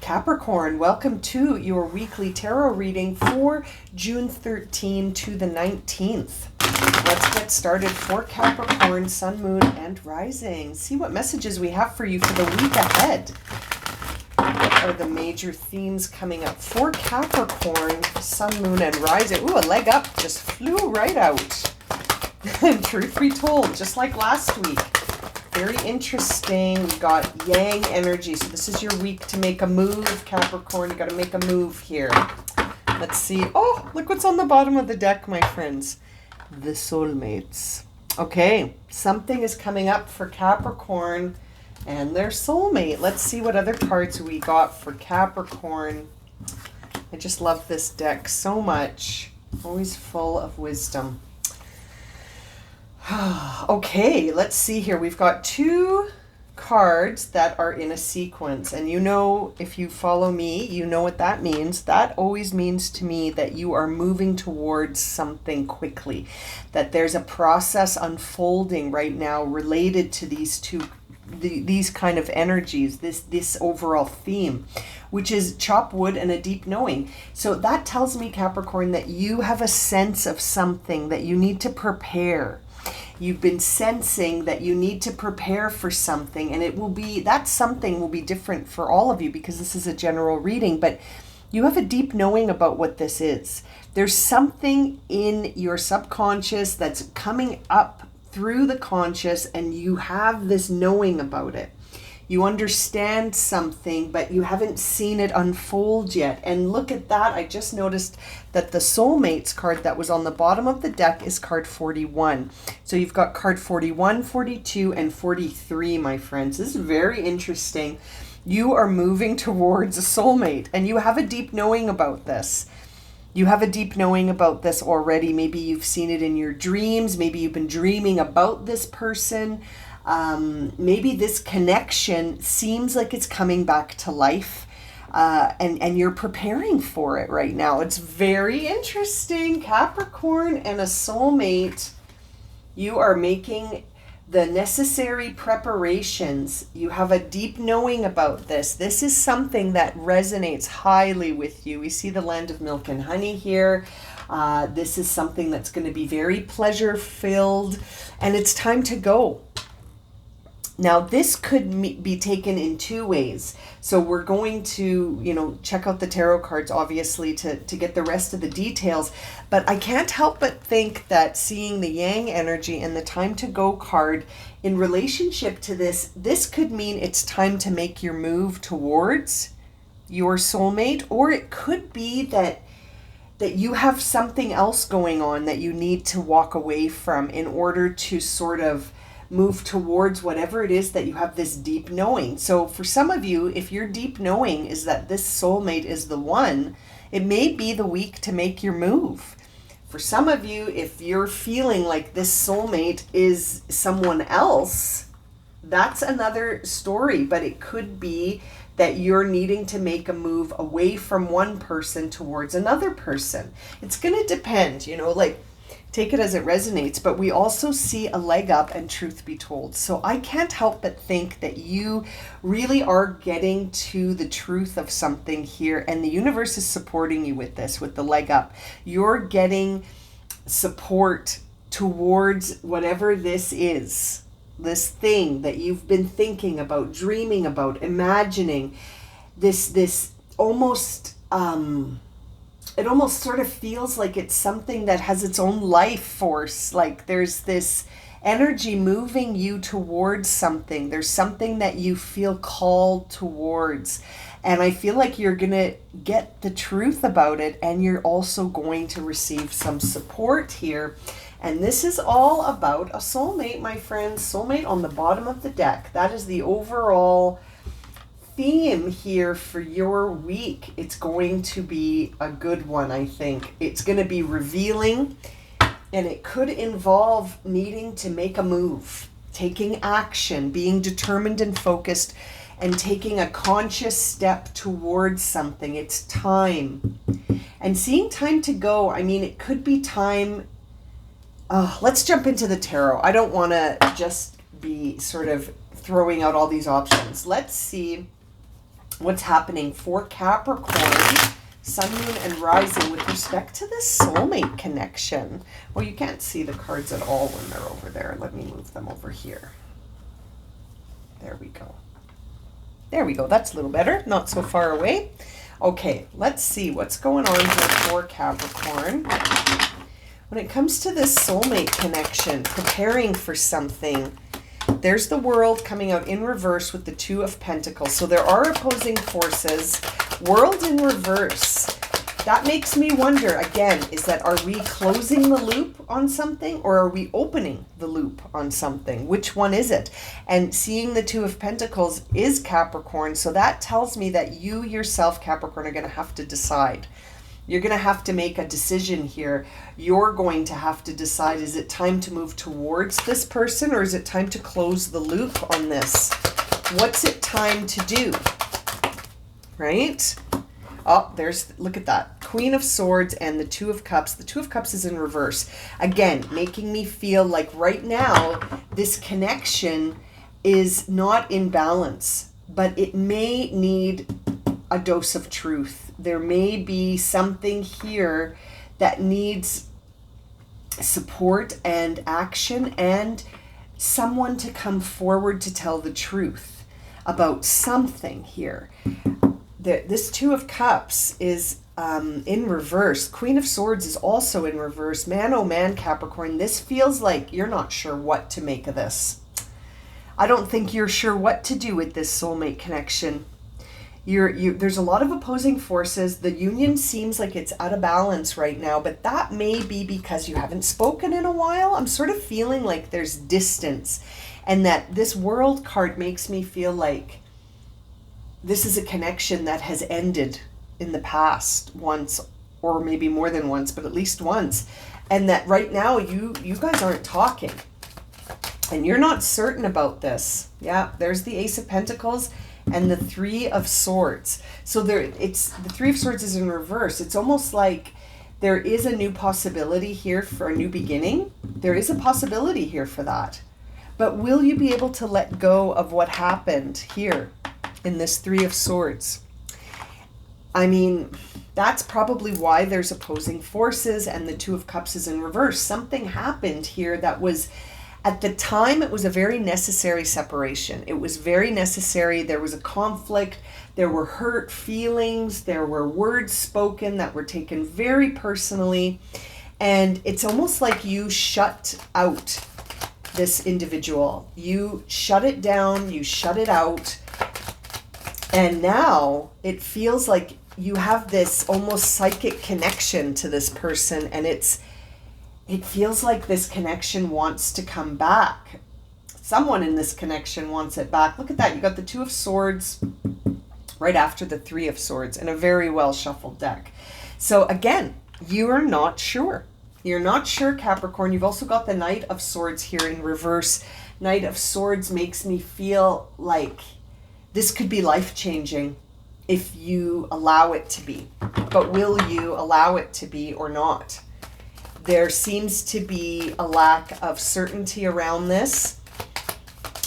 Capricorn, welcome to your weekly tarot reading for June 13 to the 19th. Let's get started for Capricorn, Sun, Moon, and Rising. See what messages we have for you for the week ahead. What are the major themes coming up for Capricorn, Sun, Moon, and Rising? Ooh, a leg up just flew right out. And truth be told, just like last week, very interesting. We got Yang energy. So this is your week to make a move, Capricorn. You got to make a move here. Let's see. Oh, look what's on the bottom of the deck, my friends. The soulmates. Okay, something is coming up for Capricorn and their soulmate. Let's see what other cards we got for Capricorn. I just love this deck so much. Always full of wisdom. Okay, let's see here. We've got two cards that are in a sequence. And you know, if you follow me, you know what that means. That always means to me that you are moving towards something quickly. That there's a process unfolding right now related to these these kind of energies, this overall theme, which is chop wood and a deep knowing. So that tells me, Capricorn, that you have a sense of something that you need to prepare. You've been sensing that you need to prepare for something, and that something will be different for all of you because this is a general reading, but you have a deep knowing about what this is. There's something in your subconscious that's coming up through the conscious, and you have this knowing about it. You understand something, but you haven't seen it unfold yet. And look at that. I just noticed that the soulmates card that was on the bottom of the deck is card 41. So you've got card 41, 42, and 43, my friends. This is very interesting. You are moving towards a soulmate, and you have a deep knowing about this. You have a deep knowing about this already. Maybe you've seen it in your dreams. Maybe you've been dreaming about this person. Maybe this connection seems like it's coming back to life, and you're preparing for it right now. It's very interesting. Capricorn and a soulmate, you are making the necessary preparations. You have a deep knowing about this. This is something that resonates highly with you. We see the land of milk and honey here. This is something that's going to be very pleasure-filled, and it's time to go. Now, this could be taken in two ways. So we're going to, check out the tarot cards, obviously, to get the rest of the details. But I can't help but think that seeing the Yang energy and the time to go card in relationship to this could mean it's time to make your move towards your soulmate. Or it could be that you have something else going on that you need to walk away from in order to sort of move towards whatever it is that you have this deep knowing. So for some of you, if your deep knowing is that this soulmate is the one, it may be the week to make your move. For some of you, if you're feeling like this soulmate is someone else, that's another story. But it could be that you're needing to make a move away from one person towards another person. It's going to depend, take it as it resonates, but we also see a leg up and truth be told. So I can't help but think that you really are getting to the truth of something here, and the universe is supporting you with this, with the leg up. You're getting support towards whatever this is, this thing that you've been thinking about, dreaming about, imagining, this almost, it almost sort of feels like it's something that has its own life force. Like there's this energy moving you towards something. There's something that you feel called towards. And I feel like you're going to get the truth about it, and you're also going to receive some support here. And this is all about a soulmate, my friends. Soulmate on the bottom of the deck. That is the overall theme here for your week. It's going to be a good one, I think. It's going to be revealing, and it could involve needing to make a move, taking action, being determined and focused, and taking a conscious step towards something. It's time. And seeing time to go, it could be time. Let's jump into the tarot. I don't want to just be sort of throwing out all these options. Let's see what's happening for Capricorn, Sun, Moon, and Rising with respect to this soulmate connection. Well, you can't see the cards at all when they're over there. Let me move them over here. There we go. There we go. That's a little better. Not so far away. Okay, let's see what's going on here for Capricorn. When it comes to this soulmate connection, preparing for something, there's the World coming out in reverse with the Two of Pentacles. So there are opposing forces. World in reverse. That makes me wonder, again, is that are we closing the loop on something or are we opening the loop on something? Which one is it? And seeing the Two of Pentacles is Capricorn. So that tells me that you yourself, Capricorn, are going to have to decide. You're going to have to make a decision here. You're going to have to decide, is it time to move towards this person or is it time to close the loop on this? What's it time to do? Right? Oh, look at that. Queen of Swords and the Two of Cups. The Two of Cups is in reverse. Again, making me feel like right now, this connection is not in balance, but it may need a dose of truth. There may be something here that needs support and action and someone to come forward to tell the truth about something here. This Two of Cups is in reverse. Queen of Swords is also in reverse. Man, oh man, Capricorn, this feels like you're not sure what to make of this. I don't think you're sure what to do with this soulmate connection. There's a lot of opposing forces. The union seems like it's out of balance right now, but that may be because you haven't spoken in a while. I'm sort of feeling like there's distance, and that this World card makes me feel like this is a connection that has ended in the past once, or maybe more than once, but at least once. And that right now you guys aren't talking. And you're not certain about this. Yeah, there's the Ace of Pentacles and the Three of Swords. So the Three of Swords is in reverse. It's almost like there is a new possibility here for a new beginning. There is a possibility here for that. But will you be able to let go of what happened here in this Three of Swords? I mean, that's probably why there's opposing forces and the Two of Cups is in reverse. Something happened here that was, at the time, it was a very necessary separation. It was very necessary. There was a conflict. There were hurt feelings. There were words spoken that were taken very personally. And it's almost like you shut out this individual. You shut it down. You shut it out. And now it feels like you have this almost psychic connection to this person, and it feels like this connection wants to come back. Someone in this connection wants it back. Look at that. You got the Two of Swords right after the Three of Swords in a very well shuffled deck. So again, you are not sure. You're not sure, Capricorn. You've also got the Knight of Swords here in reverse. Knight of Swords makes me feel like this could be life-changing if you allow it to be. But will you allow it to be or not? There seems to be a lack of certainty around this.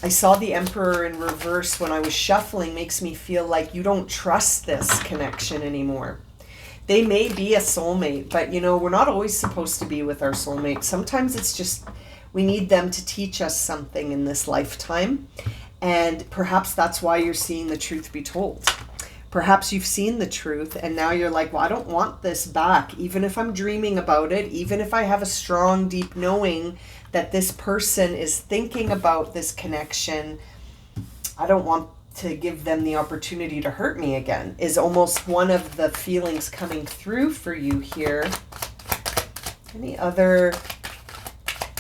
I saw the Emperor in reverse when I was shuffling. Makes me feel like you don't trust this connection anymore. They may be a soulmate, but you know, we're not always supposed to be with our soulmate. Sometimes it's just we need them to teach us something in this lifetime. And perhaps that's why you're seeing the truth be told. Perhaps you've seen the truth and now you're like, well, I don't want this back. Even if I'm dreaming about it, even if I have a strong, deep knowing that this person is thinking about this connection, I don't want to give them the opportunity to hurt me again, is almost one of the feelings coming through for you here. Any other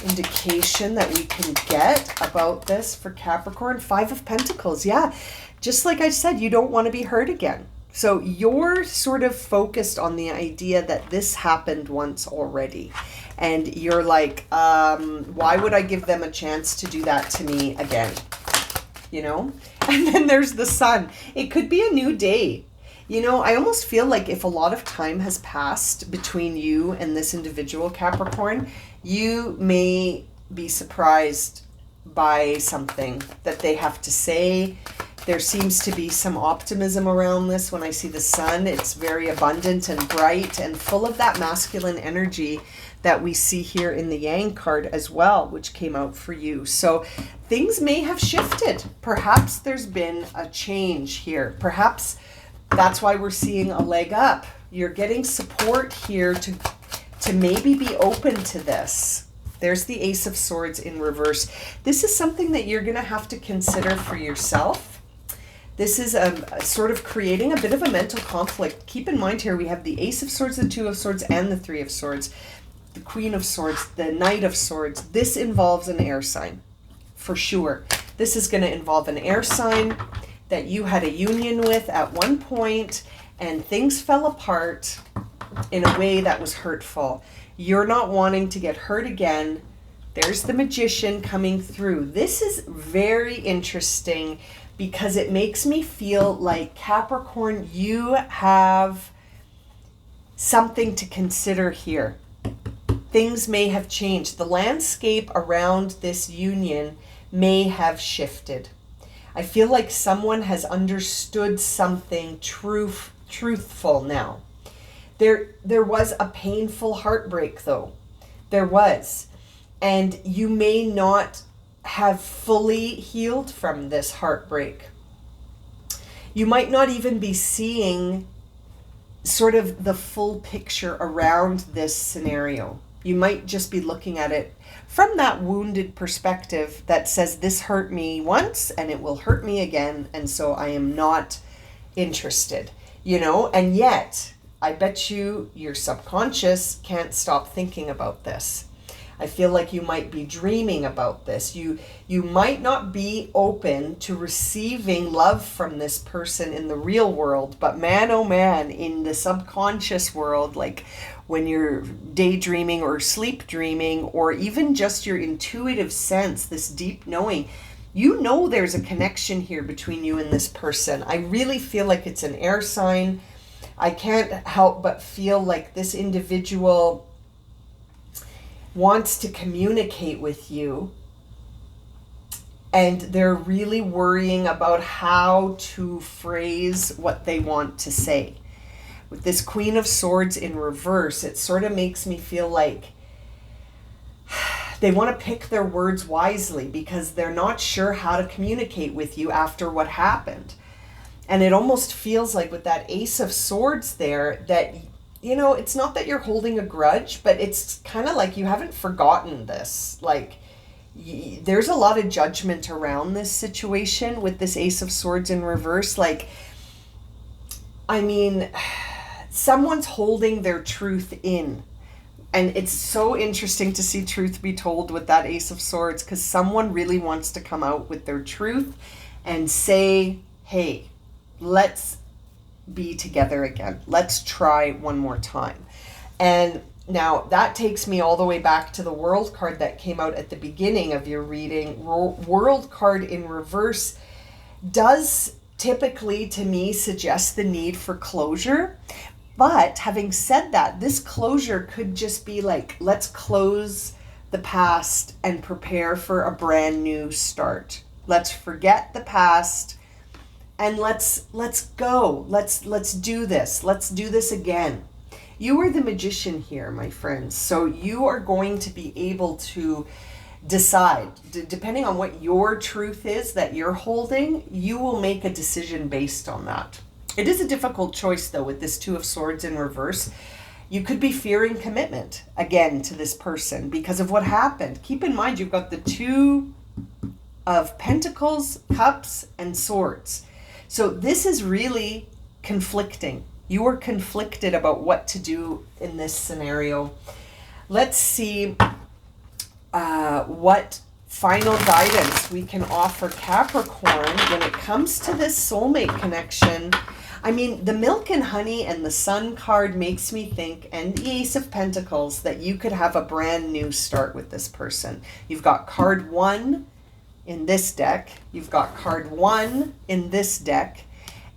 indication that we can get about this for Capricorn? Five of Pentacles. Yeah, just like I said, you don't want to be hurt again. So you're sort of focused on the idea that this happened once already. And you're like, why would I give them a chance to do that to me again? You know? And then there's the Sun. It could be a new day. You know, I almost feel like if a lot of time has passed between you and this individual, Capricorn, you may be surprised by something that they have to say. There seems to be some optimism around this. When I see the sun, it's very abundant and bright and full of that masculine energy that we see here in the Yang card as well, which came out for you. So things may have shifted. Perhaps there's been a change here. Perhaps that's why we're seeing a leg up. You're getting support here to maybe be open to this. There's the Ace of Swords in reverse. This is something that you're going to have to consider for yourself. This is a sort of creating a bit of a mental conflict. Keep in mind here we have the Ace of Swords, the Two of Swords, and the Three of Swords. The Queen of Swords, the Knight of Swords. This involves an air sign, for sure. This is going to involve an air sign that you had a union with at one point, and things fell apart in a way that was hurtful. You're not wanting to get hurt again. There's the Magician coming through. This is very interesting because it makes me feel like, Capricorn, you have something to consider here. Things may have changed. The landscape around this union may have shifted. I feel like someone has understood something truthful now. There was a painful heartbreak, though. There was. And you may not have fully healed from this heartbreak. You might not even be seeing sort of the full picture around this scenario. You might just be looking at it from that wounded perspective that says, this hurt me once and it will hurt me again, and so I am not interested, you know? And yet, I bet you your subconscious can't stop thinking about this. I feel like you might be dreaming about this. You might not be open to receiving love from this person in the real world, but man, oh man, in the subconscious world, like when you're daydreaming or sleep dreaming, or even just your intuitive sense, this deep knowing, you know there's a connection here between you and this person. I really feel like it's an air sign. I can't help but feel like this individual wants to communicate with you, and they're really worrying about how to phrase what they want to say. With this Queen of Swords in reverse, it sort of makes me feel like they want to pick their words wisely because they're not sure how to communicate with you after what happened. And it almost feels like with that Ace of Swords there that, you know, it's not that you're holding a grudge, but it's kind of like you haven't forgotten this. Like, there's a lot of judgment around this situation with this Ace of Swords in reverse. Like, I mean, someone's holding their truth in. And it's so interesting to see truth be told with that Ace of Swords, because someone really wants to come out with their truth and say, hey, let's be together again. Let's try one more time. And now that takes me all the way back to the World card that came out at the beginning of your reading. World card in reverse does typically, to me, suggest the need for closure. But having said that, this closure could just be like, let's close the past and prepare for a brand new start. Let's forget the past and let's go. Let's do this. Let's do this again. You are the Magician here, my friends. So you are going to be able to decide, depending on what your truth is that you're holding, you will make a decision based on that. It is a difficult choice, though, with this Two of Swords in reverse. You could be fearing commitment, again, to this person because of what happened. Keep in mind, you've got the Two of Pentacles, Cups, and Swords. So this is really conflicting. You are conflicted about what to do in this scenario. Let's see what final guidance we can offer Capricorn when it comes to this soulmate connection. I mean, the Milk and Honey and the Sun card makes me think, and the Ace of Pentacles, that you could have a brand new start with this person. You've got card 1 in this deck. You've got card 1 in this deck.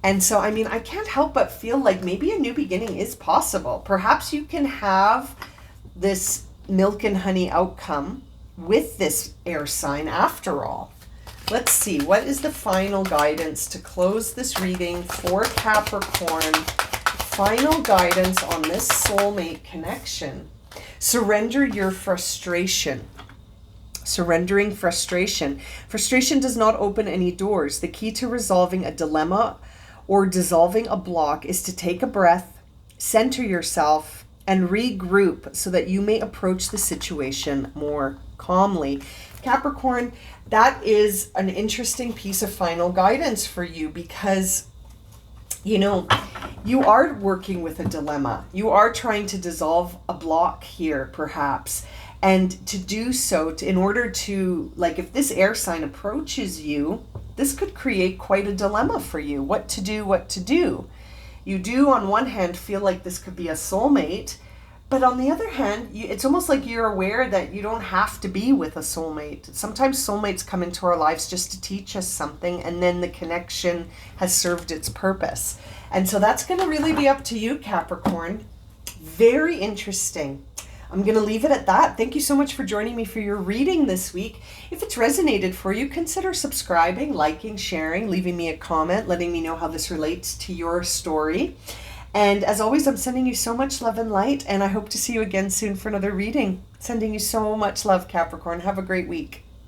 And so, I mean, I can't help but feel like maybe a new beginning is possible. Perhaps you can have this Milk and Honey outcome with this air sign after all. Let's see, what is the final guidance to close this reading for Capricorn? Final guidance on this soulmate connection. Surrender your frustration. Surrendering frustration. Frustration does not open any doors. The key to resolving a dilemma or dissolving a block is to take a breath, center yourself, and regroup so that you may approach the situation more calmly. Capricorn, that is an interesting piece of final guidance for you because, you know, you are working with a dilemma. You are trying to dissolve a block here, perhaps. And to do so, in order to, like, if this air sign approaches you, this could create quite a dilemma for you. What to do, what to do. You do, on one hand, feel like this could be a soulmate, but on the other hand, it's almost like you're aware that you don't have to be with a soulmate. Sometimes soulmates come into our lives just to teach us something, and then the connection has served its purpose. And so that's going to really be up to you, Capricorn. Very interesting. I'm going to leave it at that. Thank you so much for joining me for your reading this week. If it's resonated for you, consider subscribing, liking, sharing, leaving me a comment, letting me know how this relates to your story. And as always, I'm sending you so much love and light, and I hope to see you again soon for another reading. Sending you so much love, Capricorn. Have a great week.